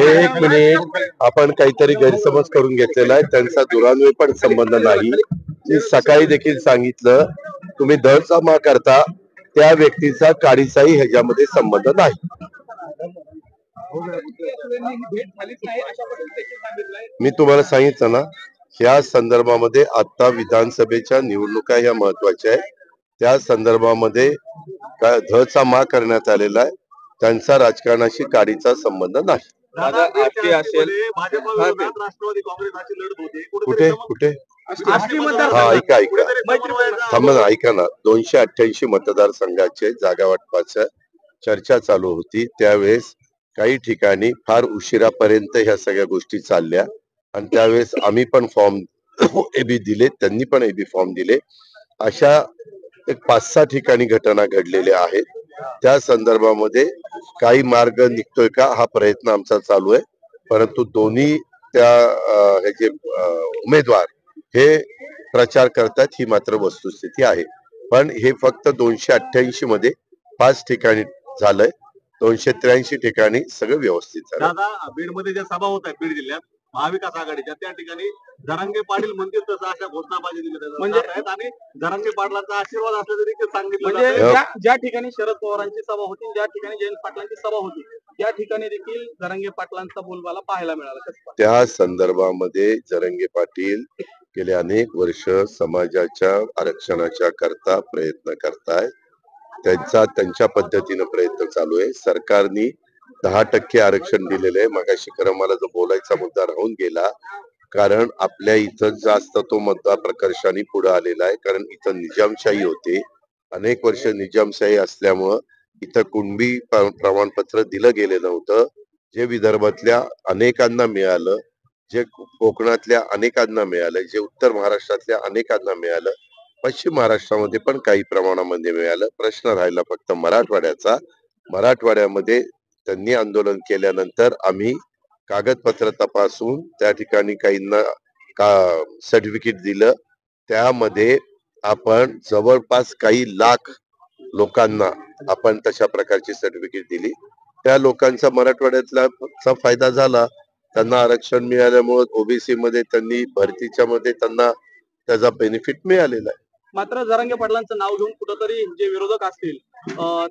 एक मिनिट, आपण काहीतरी गैरसमज करून घेतलेला आहे. त्यांचा दुरान्वय पण संबंध नाही. मी सकाळी देखील सांगितलं, तुम्ही दरचा मा करता त्या व्यक्तीचा काडीचाही ह्याच्यामध्ये संबंध नाही. मी तुम्हाला सांगितलं ना, या संदर्भामध्ये आता विधानसभेच्या निवडणुका ह्या महत्वाच्या आहेत. त्या संदर्भामध्ये धचा मा करण्यात आलेला आहे. त्यांचा राजकारणाशी काडीचा संबंध नाही. कुठे कुठे ऐका ऐका ना, 288 मतदारसंघाचे जागा वाटपाच्या चर्चा चालू होती. त्यावेळेस काही ठिकाणी फार उशिरापर्यंत ह्या सगळ्या गोष्टी चालल्या आणि त्यावेळेस आम्ही पण फॉर्म एबी दिले, त्यांनी पण एबी फॉर्म दिले. अशा एक 5-6 ठिकाणी घटना घडलेल्या आहेत. त्या संदर्भामध्ये काही मार्ग निघतोय का हा प्रयत्न आमचा चालू आहे. परंतु दोन्ही त्या ह्याचे उमेदवार हे प्रचार करतात ही मात्र वस्तुस्थिती आहे. पण हे फक्त 288 मध्ये 5 ठिकाणी झालंय. 283 ठिकाणी सगळं व्यवस्थित झालं. दादा, बीड मध्ये ज्या सभा होत आहेत बीड जिल्ह्यात महाविकास आघाडीच्या, त्या ठिकाणी जरांगे पाटील म्हणतील तसं अशा घोषणाबाजी दिल्या म्हणजे आणि जरांगे पाटलांचा आशीर्वाद असल्याचं देखील सांगितलं. म्हणजे ज्या ठिकाणी शरद पवारांची सभा होती, ज्या ठिकाणी जयंत पाटलांची सभा होती, त्या ठिकाणी देखील जरांगे पाटलांचा बोलबाला पाहायला मिळाला. त्या संदर्भामध्ये जरांगे पाटील गेले अनेक वर्ष समाजाच्या आरक्षणाच्या करता प्रयत्न करतायत. त्यांच्या पद्धतीने प्रयत्न चालू आहे. सरकारने 10% आरक्षण दिलेलं आहे. मगाशी खरं मला जो बोलायचा मुद्दा राहून गेला, कारण आपल्या इथं जास्त तो मुद्दा प्रकर्षाने पुढे आलेला आहे. कारण इथं निजामशाही होते, अनेक वर्ष निजामशाही असल्यामुळं इथं कुणबी प्रमाणपत्र दिलं गेलं नव्हतं. जे विदर्भातल्या अनेकांना मिळालं, जे कोकणातल्या अनेकांना मिळालं, जे उत्तर महाराष्ट्रातल्या अनेकांना मिळालं, पश्चिम महाराष्ट्रामध्ये पण काही प्रमाणामध्ये मिळालं. प्रश्न राहिला फक्त मराठवाड्याचा. मराठवाड्यामध्ये त्यांनी आंदोलन केल्यानंतर आम्ही कागदपत्र तपासून त्या ठिकाणी काहींना सर्टिफिकेट दिलं. त्यामध्ये आपण जवळपास काही लाख लोकांना आपण तशा प्रकारची सर्टिफिकेट दिली. त्या लोकांचा मराठवाड्यातला फायदा झाला. त्यांना आरक्षण मिळाल्यामुळे ओबीसी मध्ये त्यांनी भरतीच्या मध्ये त्यांना त्याचा बेनिफिट मिळालेला आहे. मात्र जरांगे पाटलांचं नाव घेऊन कुठेतरी जे विरोधक असतील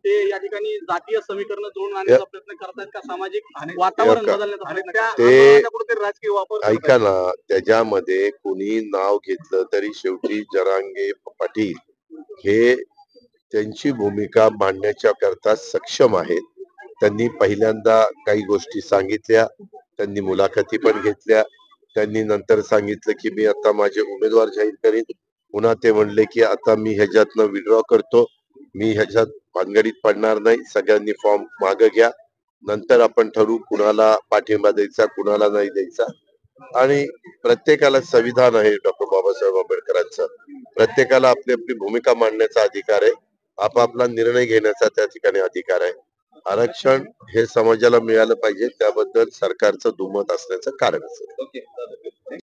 ते या ठिकाणी जातीय समीकरण जुळून आणण्याचा प्रयत्न करतायत का, सामाजिक वातावरण बदलण्याचा ते राजकीय वापर ऐका ना, त्याच्यामध्ये कुणी नाव घेतलं तरी शेवटी जरांगे पाटील हे त्यांची भूमिका मांडण्याच्या करता सक्षम आहेत. त्यांनी पहिल्यांदा काही गोष्टी सांगितल्या, त्यांनी मुलाखती पण घेतल्या. त्यांनी नंतर सांगितलं की मी आता माझे उमेदवार जाहीर करीन. पुन्हा ते म्हणले की आता मी ह्याच्यातनं विड्रॉ करतो, मी ह्याच्यात भानगडीत पडणार नाही, सगळ्यांनी फॉर्म मागे घ्या, नंतर आपण ठरवू कुणाला पाठिंबा द्यायचा कुणाला नाही द्यायचा. आणि प्रत्येकाला संविधान आहे डॉक्टर बाबासाहेब आंबेडकरांचं. प्रत्येकाला आपली आपली भूमिका मांडण्याचा अधिकार आहे, आपापला निर्णय घेण्याचा त्या ठिकाणी अधिकार आहे. आरक्षण हे समाजाला मिळालं पाहिजे, त्याबद्दल सरकारचं दुमत असण्याचं कारण असेल.